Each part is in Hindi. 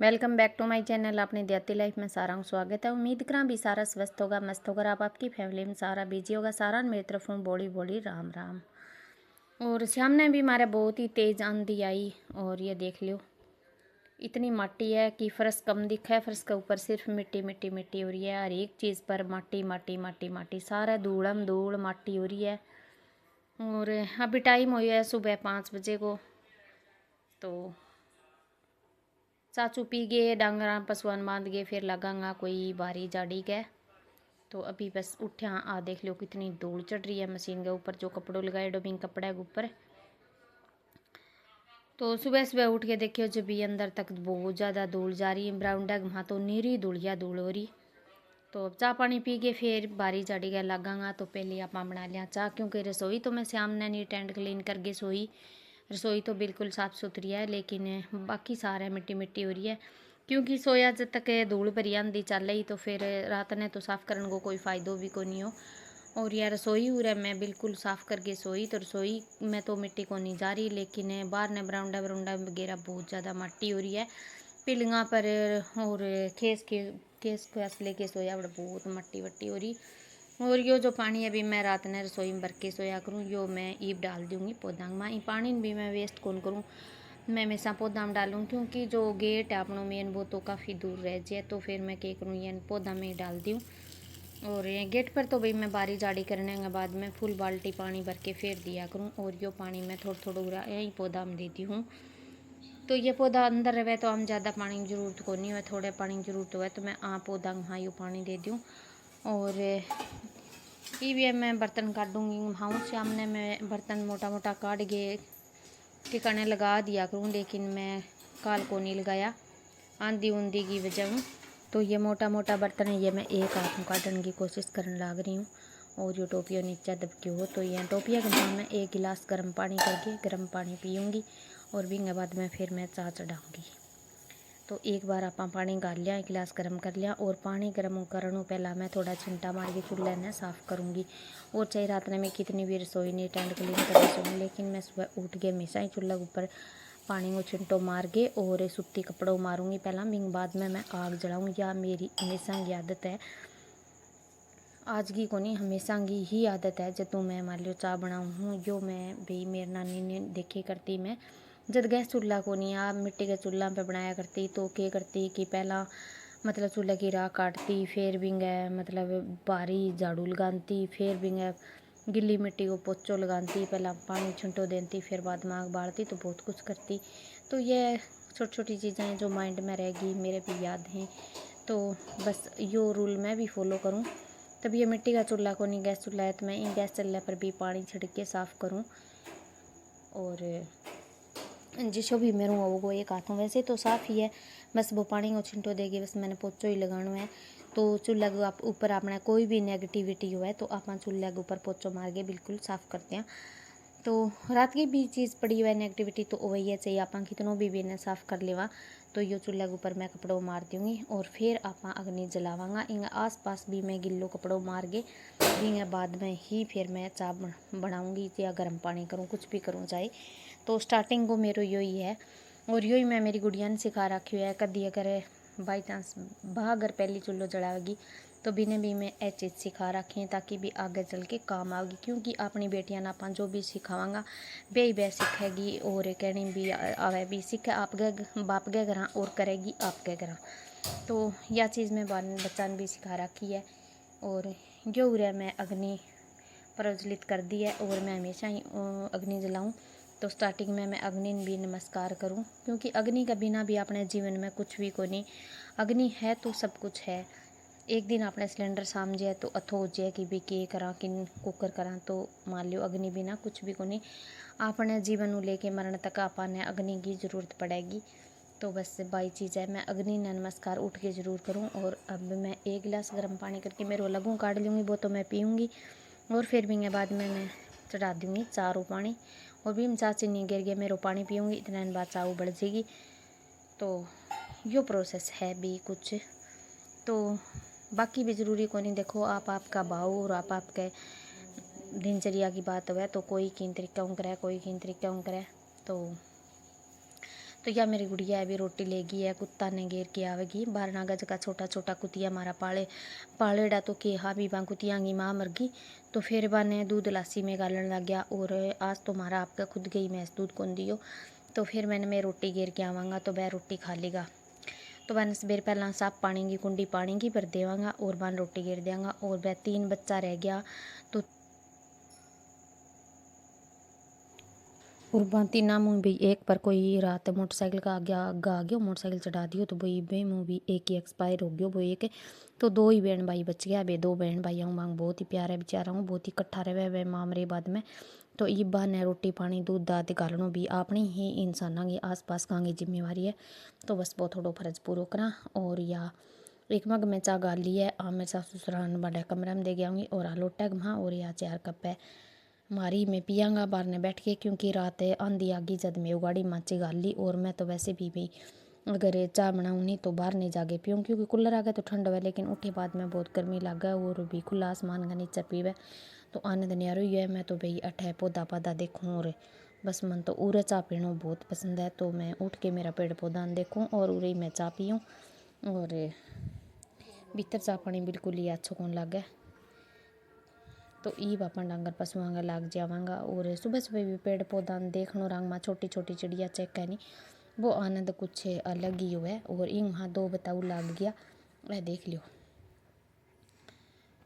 Welcome back to my channel. अपनी देहाती लाइफ में सारा को स्वागत है। उम्मीद करा भी सारा स्वस्थ होगा, मस्त होगा। आप आपकी फैमिली में सारा बिजी होगा। सारा मेरी तरफ हूँ बॉडी बॉडी राम राम। और सामने भी हमारे बहुत ही तेज़ आंधी आई और ये देख लो इतनी माटी है कि फर्श कम दिखा है। फर्श के ऊपर सिर्फ मिट्टी मिट्टी मिट्टी हो रही है। हर एक चीज़ पर माटी माटी माटी माटी, सारा धूड़म धूड़ माटी हो रही है। और अभी टाइम हो है सुबह 5 बजे को, तो चाचू पी गए, डांगरा पशुआन बांध गए, फिर लगांगा कोई बारी जाड़ी के। तो अभी बस उठ्या आ देख लो कितनी धूल चढ़ रही है मशीन के ऊपर, जो कपड़ों लगाए डोबिंग कपड़े के ऊपर। तो सुबह सुबह उठ के देखियो जब भी अंदर तक बहुत ज़्यादा धूल जा रही है। ब्राउंडा वहाँ तो नीरी धूलिया धूल हो रही। तो अब चाह पानी पी के फिर बारी जाड़ी का लगांगा। तो पहले आप बना लिया चाह, क्योंकि रसोई तो मैं शाम ने नीट एंड क्लीन करके सोई। रसोई तो बिल्कुल साफ़ सुथरी है, लेकिन बाकी सारा मिट्टी मिट्टी हो रही है। क्योंकि सोया जब तक धूल भरी आंधी चल रही तो फिर रात ने तो साफ़ करने को कोई फ़ायदो भी को नहीं हो। और यार रसोई हो रहा मैं बिल्कुल साफ़ करके सोई, तो रसोई में तो मिट्टी को नहीं जा रही, लेकिन बाहर ने बरामदा बरामदा वगैरह बहुत ज़्यादा मिट्टी हो रही है पिलंगा पर। और केस को असले के सोया बड़ा बहुत मट्टी वट्टी हो रही। और यो जो पानी अभी मैं रात ने रसोई में भर के सोया करूँ, यो मैं ईब डाल दूँगी पौधा में। ये पानी भी मैं वेस्ट कौन करूँ, मैं हमेशा पौधा में डालूँ। क्योंकि जो गेट है अपनों मेन वो तो काफ़ी दूर रह जाए, तो फिर मैं क्या करूँ ये पौधा में डाल दूँ। और ये गेट पर तो भाई मैं बारी जाड़ी करने के बाद में फुल बाल्टी पानी भर के फेर दिया करूँ। और यो पानी मैं थोड़ा थोड़ा यही पौधा में देती हूँ। तो ये पौधा अंदर रहे तो हम ज़्यादा पानी की जरूरत को नहीं हो, थोड़े पानी की जरूरत हो तो मैं पौधा वहाँ यू पानी दे दूँ। और ये भी मैं बर्तन काटूँगी वहाँ सामने मैं बर्तन मोटा मोटा काट के ठिकाने लगा दिया करूँ, लेकिन मैं काल को नहीं लगाया आंधी ऊंधी की वजह हूँ। तो ये मोटा मोटा बर्तन है, ये मैं एक हाथ में काटने की कोशिश करने लग रही हूँ। और ये टोपिया नीचे दबकी हो, तो ये टोपिया के बाद मैं एक गिलास गर्म पानी करके गर्म पानी पीऊँगी। और भी के बाद में फिर मैं चाह चढ़ाऊँगी। तो एक बार आप पानी गाल लिया, एक गिलास गर्म कर लिया। और पानी गर्म करने पहला मैं थोड़ा छिंटा मार के चूल्हे ने साफ़ करूँगी। और चाहे रात ने मैं कितनी भी रसोई नहीं टेंट क्लीन कर सकूँ, लेकिन मैं सुबह उठ के हमेशा ही चूल्हे के ऊपर पानी को छिंटो मार के और सूती कपड़ों मारूंगी पहला, बिंग बाद में मैं आग जलाऊँ। या मेरी हमेशा की आदत है, आज की को नहीं हमेशा की ही आदत है। जब मैं मान लो चाय बनाऊँ हूँ, जो मैं भी मेरी नानी ने देखे करती, मैं जब गैस चूल्हा को नहीं आप मिट्टी के चूल्हा पे बनाया करती, तो क्या करती कि पहला मतलब चूल्हे की राख काटती, फिर बिंग मतलब बारी झाड़ू लगाती, फिर बिंग गिल्ली मिट्टी को पोचो लगाती, पहला पानी छंटो देती, फिर बाद में आग बालती, तो बहुत कुछ करती। तो ये छोटी छोटी चीज़ें हैं जो माइंड में रहेगी, मेरे भी याद हैं। तो बस यो रूल मैं भी फॉलो करूँ। तब ये मिट्टी का चूल्हा को नहीं गैस चूल्हा है, तो मैं इन गैस चूल्हे पर भी पानी छिड़क के साफ़ करूँ। और जिसो भी मेरूँ वो एक हाथों वैसे तो साफ़ ही है, बस वो पानी को छिंटो देगी, बस मैंने पोचो ही लगाना है। तो चूल्हा के आप ऊपर अपना कोई भी नेगेटिविटी हो है तो आप चूल्हे के ऊपर पोचो मार के बिल्कुल साफ़ करते हैं। तो रात की भी चीज़ पड़ी हुआ है नेगेटिविटी, तो वही है चाहिए आप कितनों भी ने साफ़ कर लेवा। तो यो चूल्हे के ऊपर मैं कपड़ों मार दूँगी और फिर आप अग्नि जलावांगा। इन आस पास भी मैं गिल्लो कपड़ों मार के इन बाद में ही फिर मैं चाय बनाऊँगी या गर्म पानी करूँ, कुछ भी करूँ चाहे। तो स्टार्टिंग को मेरो यो ही है। और यो ही मैं मेरी गुड़िया ने सिखा रखी है। कदी अगर बाई चांस बहा अगर पहली चूल्हो जलाएगी तो बिने भी मैं ये चीज़ सिखा रखी है, ताकि भी आगे चल के काम आएगी। क्योंकि अपनी बेटियां ना अपन जो भी सिखावांगा बे सीखेगी, और कहनी भी आवे भी सीखे आपके बाप के घर और करेगी आपके घर। तो यह चीज़ मैं बच्चा ने भी सिखा रखी है। और जो मैं अग्नि प्रज्वलित कर दी है और मैं हमेशा ही अग्नि जलाऊं। तो स्टार्टिंग में मैं अग्नि भी नमस्कार करूं, क्योंकि अग्नि का बिना भी अपने जीवन में कुछ भी को नहीं। अग्नि है तो सब कुछ है। एक दिन अपने सिलेंडर सामझे तो अथो हो जाए कि भी के करा किन कुकर करा, तो मान लियो अग्नि बिना कुछ भी को नहीं। अपने जीवन को लेके मरण तक आपने अग्नि की ज़रूरत पड़ेगी। तो बस बाई चीज़ है, मैं अग्नि ने नमस्कार उठ के ज़रूर करूं। और अब मैं एक गिलास गर्म पानी करके मेरे लगूँ काट लूँगी, वो तो मैं पीऊँगी। और फिर भी के बाद में मैं चढ़ा दूँगी चारों पानी। और भी चाह चीनी गिर गया मेरे पानी पीऊँगी, इतना बाद चाव बढ़ जाएगी। तो यो प्रोसेस है भी कुछ। तो बाकी भी ज़रूरी को नहीं, देखो आप आपका भाव और आप आपके दिनचर्या की बात हुआ तो कोई किन तरीका करे, कोई किन तरीका करे। तो तो यह मेरी गुड़िया अभी रोटी लेगी है, कुत्ता ने घेर के आवेगी। 12 गज का छोटा छोटा कुतिया मारा पालेड़ा तो के हाँ भी बा कुतिया की माँ मर गई। तो फिर बाने दूध लासी में गालन लग गया और आज तो मारा आपका खुद गई भैंस दूध कौन दियो। तो फिर मैं रोटी घेर के आवांगा तो वह रोटी खा लेगा। तो मैंने सवेर पहला साफ पानी की कुंडी पानी की भर देवांगा और बन रोटी घेर देंगा। और वह 3 बच्चा रह गया तो उर्बा तीना मुँह भी एक पर कोई रात मोटरसाइकिल का आगे आ गया मोटरसाइकिल चढ़ा दियो तो वही बे मुँह भी एक ही एक्सपायर हो गयो वो एक। तो 2 ही बहन भाई बच गया। वे 2 बहन भाई मांग बहुत ही प्यारा है बेचारा हूँ, बहुत ही इकट्ठा रहे वे मामरे बाद में। तो ये बहाने रोटी पानी दूध दाद गालनो भी अपनी ही इंसाना की आस पास का जिम्मेवारी है। तो बस बहुत थोड़ा फर्ज पूरा करा। और या एक मग में चाह गाल ली है आ मेरे सासू ससुराल बड़े कमरे में दे गया हूँगी और लोटा घमा और या 4 कप है मारी मैं पियांगा बाहर ने बैठ के, क्योंकि रात आंधी आगी जद में उगाड़ी माची गाल ली। और मैं तो वैसे भी भाई अगर चाय बनाऊँ नहीं तो बाहर नहीं जाके पीऊँ, क्योंकि कूलर आ गया तो ठंड है लेकिन उठे बाद में बहुत गर्मी लग गया और भी खुला आसमान का नीचे पीवे तो आनंद न्यारो ही है। मैं तो भाई अठे पौधा पौधा देखूँ और बस मन तो उरे चाय पीना बहुत पसंद है। तो मैं उठ के मेरा पेड़ पौधा देखूँ और उरे ही मैं चाय पीऊँ और भीतर चाय पानी बिल्कुल ही अच्छो कौन लगे। तो ई बापा डांगर पशुआंगा लाग जावांगा। और सुबह सुबह भी पेड़ पौधा देखनो रंग में छोटी छोटी चिड़िया चेक नहीं वो आनंद कुछ अलग ही हुआ। और इन वहाँ 2 बताऊ लाग गया वह देख लियो।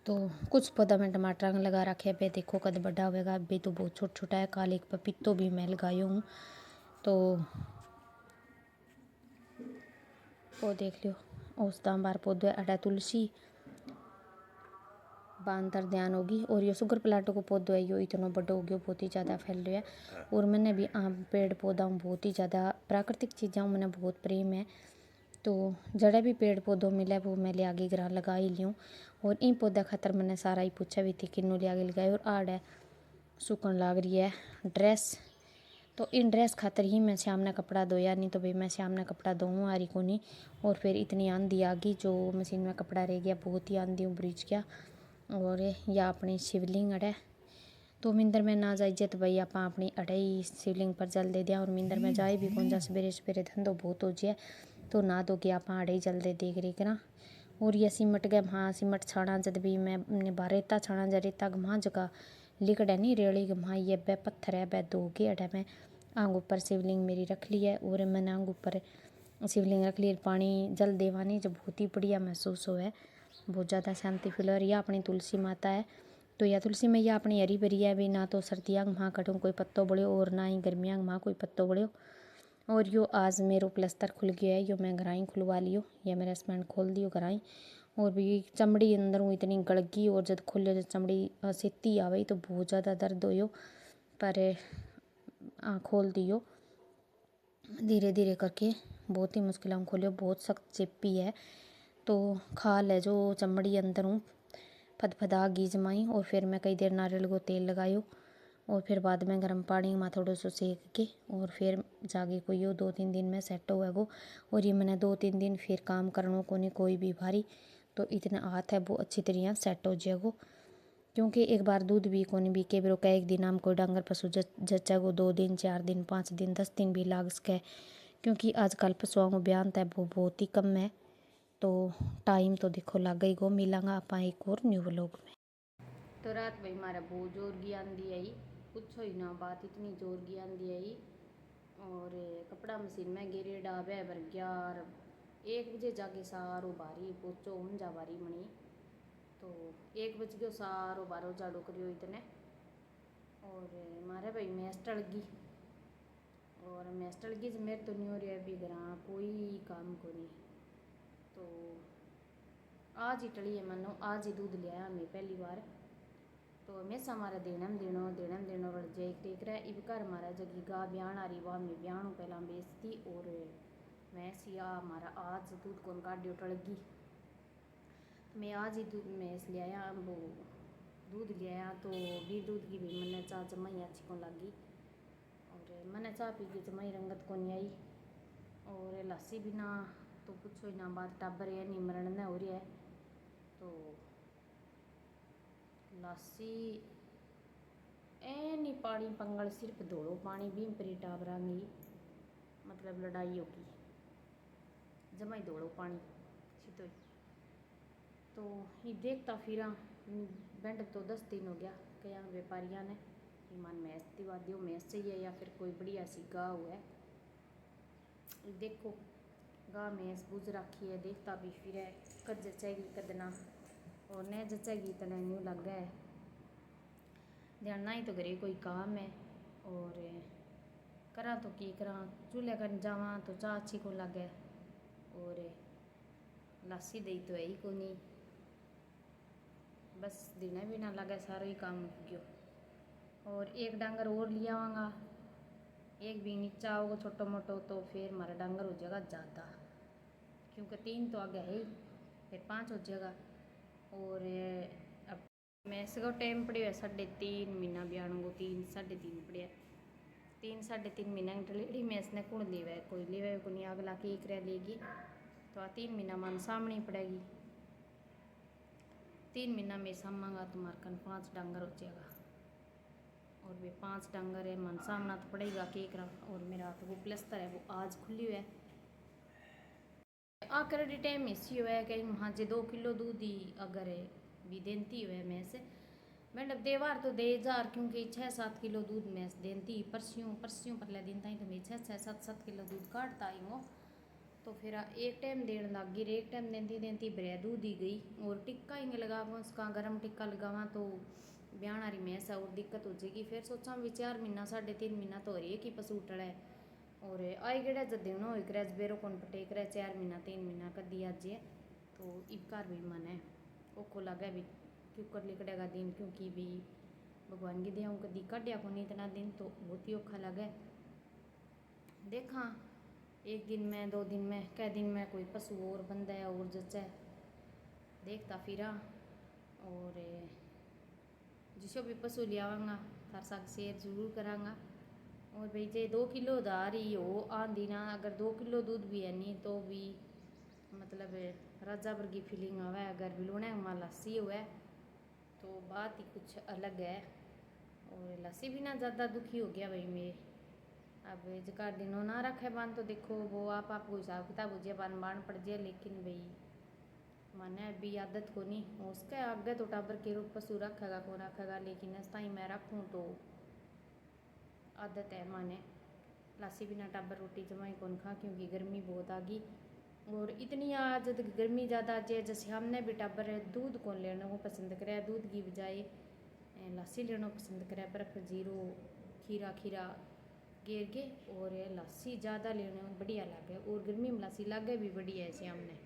तो कुछ पौधा में टमाटर लगा रखे पे देखो कद बड़ा होगा। अभी तो बहुत छोटा छोटा है। काल एक पपीतो भी मैं लगाई हूँ तो वो देख लियो। उस बार पौधे अड़ा तुलसी बांतर ध्यान होगी। और ये शुगर प्लांट को पौधो है यो इतना बड़ा हो गया बहुत ही ज़्यादा फैल रहा है। और मैंने भी आम पेड़ पौधा बहुत ही ज़्यादा प्राकृतिक चीज़ों मैंने बहुत प्रेम है। तो जड़े भी पेड़ पौधों मिले वो मैं ले आगे ग्रां लगा ही लियूँ। और इन पौधा खातर मैंने सारा ही पूछा भी थी किन्नू ले आगे लगाए। और आड़ है सुकन लाग रही है ड्रेस। तो इन ड्रेस खातर ही मैं शाम ने कपड़ा धोया, नहीं तो भाई मैं शाम ने कपड़ा धोऊँ आ रही को नहीं। और फिर इतनी आंधी आ गई जो मशीन में कपड़ा रह गया बहुत ही आंधी ब्रिज गया। और या अपनी शिवलिंग अड़े तो मिंदर में ना जाइए तो भाई आप अपनी अड़े ही शिवलिंग पर जल दे दिया। और मिंदर में जाए भी कौन जा सवेरे सवेरे धंधो बहुत हो जाए तो ना दो कि आप अड़े ही जल दे देख रही करा। और ये सिमट गए हाँ सिमट छाना जब भी मैं बारेता छाना जा रेता घमा जगह लिकड़े नहीं रेड़ी घमा ये बे पत्थर है बे 2 के अड़े में आंग ऊपर शिवलिंग मेरी रख ली है। और मैंने आंग ऊपर शिवलिंग रख ली पानी जल देवानी जो बहुत ही बढ़िया महसूस हो है। बहुत ज़्यादा शांति फील हो रही है। अपनी तुलसी माता है तो यह तुलसी मैया अपनी हरी भरी है भी ना तो सर्दियाँ वहाँ कटूँ कोई पत्तो बड़ो और ना ही गर्मियाँ वहाँ कोई पत्तो बड़ो। और यो आज मेरो प्लस्तर खुल गया है यो मैं घराई खुलवा लियो या मेरे हस्बैंड खोल दियो घराई। और भी चमड़ी अंदर हूँ इतनी गड़गी और जब खुले जब चमड़ी सीती आवे तो बहुत ज़्यादा दर्द हो पर खोल दियो धीरे धीरे करके बहुत ही मुश्किल खोलियो बहुत सख्त चिप्पी है। तो खाल है जो चमड़ी अंदर हूँ फदफदा घी जमाई। और फिर मैं कई देर नारियल को तेल लगायो और फिर बाद में गर्म पानी में थोड़ा सा सेक के और फिर जाके कोई 2-3 दिन में सेट हुआ वो। और ये मैंने 2-3 दिन फिर काम करने को नहीं कोई भी भारी तो इतना हाथ है वो अच्छी तरह सेट हो जाएगो। क्योंकि एक बार दूध भी को नहीं भी के बिरो का एक दिन हम कोई डांगर पशु जचेगो 2 दिन 4 दिन 5 दिन 10 दिन भी लाग सके। क्योंकि आजकल पशुओं को बयान है वो बहुत ही कम है। तो टाइम तो देखो लग ही गो मिलांगा आप एक और न्यू व्लॉग में। तो रात भाई हमारा बहुत जोर की आंधी आई पूछो ही ना बात इतनी जोर की आंधी आई। और कपड़ा मशीन में गिरे डाबे भर गया और 1 बजे जाके सारो भारी पोचो उन जा भारी मणी। तो 1 बज गयो सारो बारो झाड़ू करियो इतने। और मारे भाई मैस टल गई और मैस टल गई मेरे तो नहीं हो रहा अभी घर कोई काम को नहीं। तो आज ही टली है मानो आज ही दूध लिया हमें पहली बार। तो हमेशा हमारा देनम देनो रड़ जाए देख रहा है इब घर हमारा जगी गा ब्याण आ रही वाह में ब्याण पहला बेचती। और मैं सिया हमारा आज दूध कौन काटियो टड़गी मैं आज ही दूध मैंस ले आया वो दूध ले आया। तो भी दूध की भी मैंने चाह जमाई अच्छी को लगी और मैंने चाह पी के जमाई रंगत को नहीं आई। और लस्सी भी ना तो पूछो ही ना बात टाबर है नहीं मरण न हो रहा है। तो लस्सी ए नहीं पानी पंगल सिर्फ धोलो पानी भी परी टाबरांगी मतलब लड़ाई होगी, जमा ही दौड़ो पानी सीधो ही। तो ये देखता फिर बैंड तो 10 दिन हो गया क्या व्यापारिया ने ईमान मैस दिवा दियो, मैस चाहिए या फिर कोई बढ़िया सी गाँव है। देखो गाँव मैस बुझ रखी है, देखता भी फिर है कद जचेगी कद ना, और न जचेगी तो न्यू लग है ध्यान ही तो करे कोई काम है। और करा तो की करा, चूल्हे कर जावा तो चाह अच्छी को लगे, और लस्सी दही तो है ही को नहीं, बस दिन भी ना लगे सारा ही काम गयो। और एक डांगर और लिया आवांगा, एक भी नीचा होगा छोटो मोटो तो फिर हमारा डांगर हो जाएगा ज़्यादा, क्योंकि 3 तो आगे है ही, फिर 5 हो जाएगा। और अब मैस को टाइम पड़े है 3.5 महीना ब्याण को, 3 3.5 पड़े 3 3.5 महीना डलेड़ी मैस ने कौन लेवा है, कोई लेवा को नहीं, अगला की एक रह लेगी तो 3 महीना मन सामने पड़ेगी। 3 महीना में सामांगा तुम्हारे कन 5 डांगर हो जाएगा, और वे 5 डांगर है मन सामना तो पड़ेगा केक रहा। और मेरा तो वो प्लस्तर है वो आज खुली हुआ है। आकर टाइम इसी हुआ है कि वहाँ जे 2 किलो दूध ही अगर है भी देती हुआ है मैंस, मतलब देवार तो दे जार, क्योंकि 6-7 किलो दूध मैंस देती, परस्यों पर दिन ताई तो मैं 6-7 किलो दूध काटता आई वो। तो फिर एक टाइम देने लग गई, एक टाइम देती ब्रै दूध ही गई। और टिक्का ही लगावा उसका, गर्म टिक्का लगावा तो ब्याह रही मैंस और दिक्कत हो जाएगी। फिर सोचा भी 4 महीना 3.5 महीना तो एक ही पशु उठड़ा है, और आई गड़ा जब देना हो कर बेरो कौन पटेक रहा 4 महीना 3 महीना कर दिया जे, तो इबकार भी मन है ओखो लगे भी क्यों कर लिकड़ेगा दिन, क्योंकि भी भगवान की दया कदी काटिया को नहीं इतना दिन तो बहुत ही औखा लगे। देखा 1 दिन में 2 दिन में कै दिन में कोई पशु और बंदा है और जचा देखता फिरा। और जिसो भी पशु लियावांगा थार साथ शेयर जरूर करांगा। और भाई जे 2 किलो दार ही हो आंधी ना, अगर 2 किलो दूध भी है नहीं तो भी मतलब राजा वर्गी फीलिंग आवे, अगर बिलोने में लस्सी हुए तो बात ही कुछ अलग है। और लस्सी भी ना ज़्यादा दुखी हो गया भाई मैं, अब जकार दिनों ना रखे बान तो देखो वो आपको हिसाब किताब हो जाए बान पड़ जाए, लेकिन भाई माने अभी आदत को नहीं उसके आगे तो टाबर के रूप पशु रखेगा कौन रखेगा, लेकिन इस टाइम मैं रखूँ तो आदत है माने। लस्सी बिना टाबर रोटी जमाई कौन खा, क्योंकि गर्मी बहुत आ गई। और इतनी आज गर्मी ज़्यादा आज जैसे हमने भी टाबर दूध कौन लेने को पसंद करे, दूध की बजाय लस्सी लेना पसंद करे, बर्फ जीरो खीरा गेर के, और लस्सी ज़्यादा लेने बढ़िया लगे, और गर्मी में लस्सी लागे भी बढ़िया है शाम ने।